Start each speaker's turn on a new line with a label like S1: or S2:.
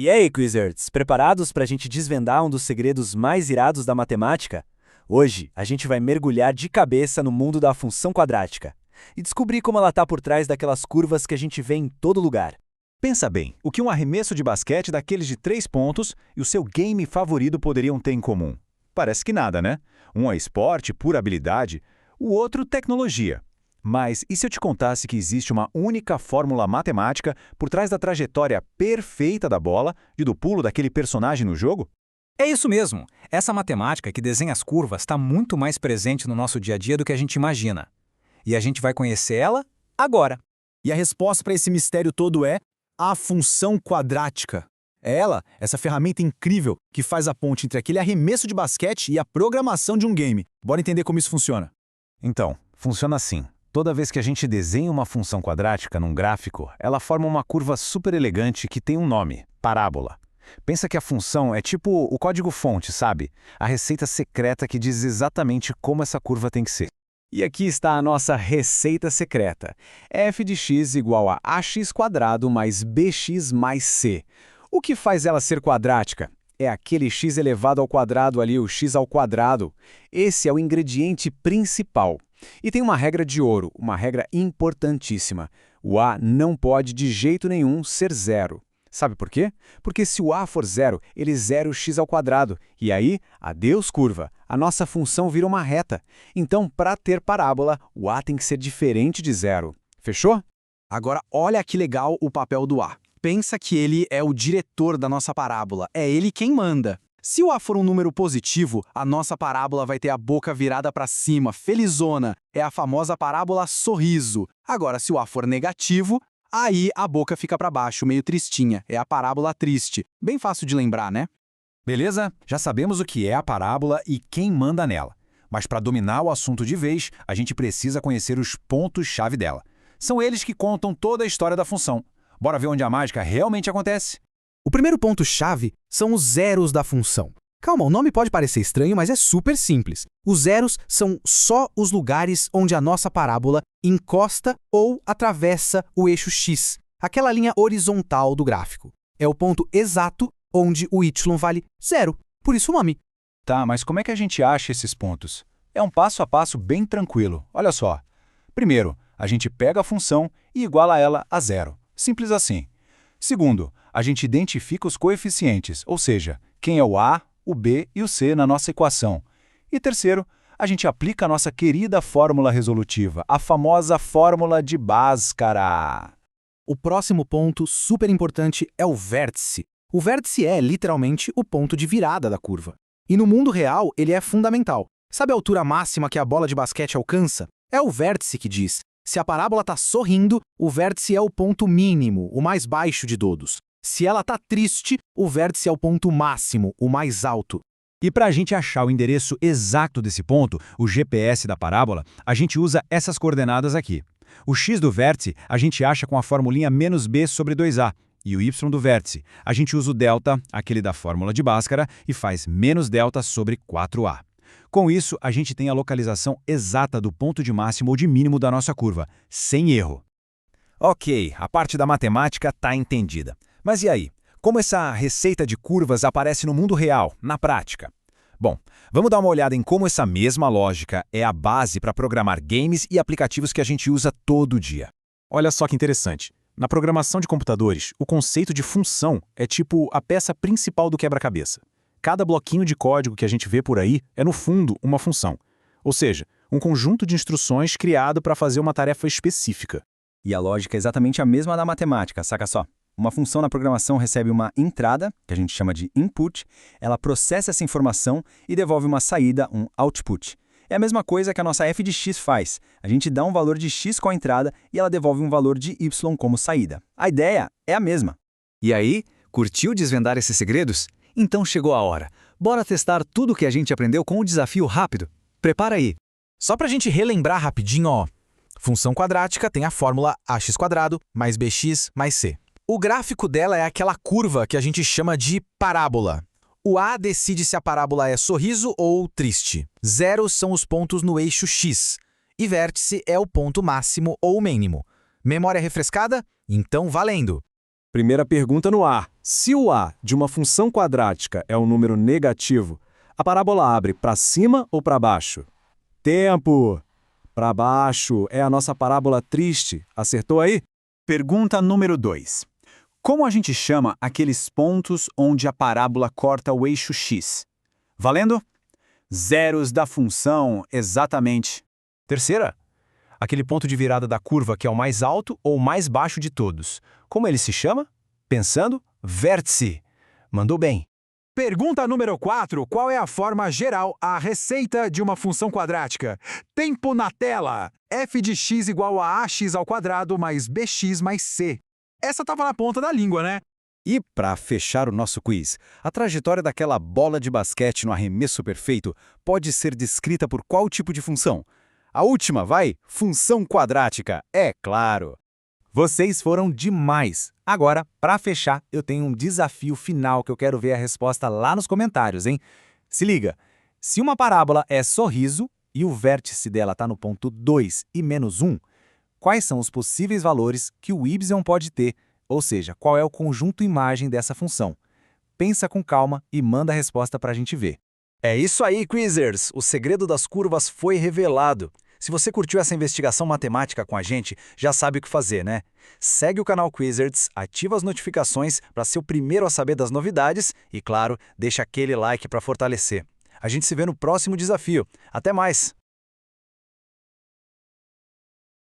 S1: E aí, Quizards, preparados para a gente desvendar um dos segredos mais irados da matemática? Hoje, a gente vai mergulhar de cabeça no mundo da função quadrática e descobrir como ela está por trás daquelas curvas que a gente vê em todo lugar.
S2: Pensa bem, o que um arremesso de basquete daqueles de 3 pontos e o seu game favorito poderiam ter em comum? Parece que nada, né? Um é esporte, pura habilidade, o outro tecnologia. Mas e se eu te contasse que existe uma única fórmula matemática por trás da trajetória perfeita da bola e do pulo daquele personagem no jogo?
S3: É isso mesmo. Essa matemática que desenha as curvas está muito mais presente no nosso dia a dia do que a gente imagina. E a gente vai conhecer ela agora.
S4: E a resposta para esse mistério todo é a função quadrática. É ela, essa ferramenta incrível que faz a ponte entre aquele arremesso de basquete e a programação de um game. Bora entender como isso funciona.
S2: Então, funciona assim. Toda vez que a gente desenha uma função quadrática num gráfico, ela forma uma curva super elegante que tem um nome, parábola. Pensa que a função é tipo o código-fonte, sabe? A receita secreta que diz exatamente como essa curva tem que ser.
S1: E aqui está a nossa receita secreta. f de x igual a ax² mais bx mais c. O que faz ela ser quadrática? É aquele x elevado ao quadrado ali, o x ao quadrado. Esse é o ingrediente principal. E tem uma regra de ouro, uma regra importantíssima. O a não pode de jeito nenhum ser zero. Sabe por quê? Porque se o a for zero, ele zera o x ao quadrado. E aí, adeus curva. A nossa função vira uma reta. Então, para ter parábola, o a tem que ser diferente de zero. Fechou?
S4: Agora, olha que legal o papel do a. Pensa que ele é o diretor da nossa parábola. É ele quem manda. Se o a for um número positivo, a nossa parábola vai ter a boca virada para cima, felizona. É a famosa parábola sorriso. Agora, se o a for negativo, aí a boca fica para baixo, meio tristinha. É a parábola triste. Bem fácil de lembrar, né?
S2: Beleza? Já sabemos o que é a parábola e quem manda nela. Mas para dominar o assunto de vez, a gente precisa conhecer os pontos-chave dela. São eles que contam toda a história da função. Bora ver onde a mágica realmente acontece?
S5: O primeiro ponto-chave são os zeros da função. Calma, o nome pode parecer estranho, mas é super simples. Os zeros são só os lugares onde a nossa parábola encosta ou atravessa o eixo x, aquela linha horizontal do gráfico. É o ponto exato onde o y vale zero, por isso o nome.
S2: Tá, mas como é que a gente acha esses pontos? É um passo a passo bem tranquilo. Olha só. Primeiro, a gente pega a função e iguala ela a zero. Simples assim. Segundo, a gente identifica os coeficientes, ou seja, quem é o a, o b e o c na nossa equação. E terceiro, a gente aplica a nossa querida fórmula resolutiva, a famosa fórmula de Bhaskara.
S5: O próximo ponto super importante é o vértice. O vértice é, literalmente, o ponto de virada da curva. E no mundo real, ele é fundamental. Sabe a altura máxima que a bola de basquete alcança? É o vértice que diz. Se a parábola está sorrindo, o vértice é o ponto mínimo, o mais baixo de todos. Se ela está triste, o vértice é o ponto máximo, o mais alto.
S2: E para a gente achar o endereço exato desse ponto, o GPS da parábola, a gente usa essas coordenadas aqui. O x do vértice a gente acha com a formulinha menos b sobre 2a. E o y do vértice, a gente usa o delta, aquele da fórmula de Bhaskara, e faz menos delta sobre 4a. Com isso, a gente tem a localização exata do ponto de máximo ou de mínimo da nossa curva, sem erro. Ok, a parte da matemática está entendida. Mas e aí? Como essa receita de curvas aparece no mundo real, na prática? Bom, vamos dar uma olhada em como essa mesma lógica é a base para programar games e aplicativos que a gente usa todo dia.
S4: Olha só que interessante. Na programação de computadores, o conceito de função é tipo a peça principal do quebra-cabeça. Cada bloquinho de código que a gente vê por aí é, no fundo, uma função. Ou seja, um conjunto de instruções criado para fazer uma tarefa específica.
S1: E a lógica é exatamente a mesma da matemática, saca só? Uma função na programação recebe uma entrada, que a gente chama de input, ela processa essa informação e devolve uma saída, um output. É a mesma coisa que a nossa f de x faz. A gente dá um valor de x com a entrada e ela devolve um valor de y como saída. A ideia é a mesma.
S3: E aí, curtiu desvendar esses segredos? Então chegou a hora. Bora testar tudo o que a gente aprendeu com um desafio rápido. Prepara aí.
S5: Só pra gente relembrar rapidinho, ó. Função quadrática tem a fórmula ax² mais bx mais c. O gráfico dela é aquela curva que a gente chama de parábola. O a decide se a parábola é sorriso ou triste. Zeros são os pontos no eixo x. E vértice é o ponto máximo ou mínimo. Memória refrescada? Então valendo!
S6: Primeira pergunta no A. Se o A de uma função quadrática é um número negativo, a parábola abre para cima ou para baixo? Tempo! Para baixo é a nossa parábola triste. Acertou aí?
S4: Pergunta número 2. Como a gente chama aqueles pontos onde a parábola corta o eixo x? Valendo? Zeros da função, exatamente.
S2: Terceira, aquele ponto de virada da curva que é o mais alto ou mais baixo de todos. Como ele se chama? Pensando, vértice. Mandou bem.
S5: Pergunta número 4. Qual é a forma geral, a receita de uma função quadrática? Tempo na tela. f de x igual a ax ao quadrado mais bx mais c. Essa estava na ponta da língua, né?
S1: E para fechar o nosso quiz, a trajetória daquela bola de basquete no arremesso perfeito pode ser descrita por qual tipo de função? A última, vai? Função quadrática, é claro! Vocês foram demais! Agora, para fechar, eu tenho um desafio final que eu quero ver a resposta lá nos comentários, hein? Se liga, se uma parábola é sorriso e o vértice dela está no ponto 2 e menos 1, quais são os possíveis valores que o y pode ter? Ou seja, qual é o conjunto imagem dessa função? Pensa com calma e manda a resposta para a gente ver.
S3: É isso aí, Quizzers! O segredo das curvas foi revelado. Se você curtiu essa investigação matemática com a gente, já sabe o que fazer, né? Segue o canal Quizzers, ativa as notificações para ser o primeiro a saber das novidades e, claro, deixa aquele like para fortalecer. A gente se vê no próximo desafio. Até mais!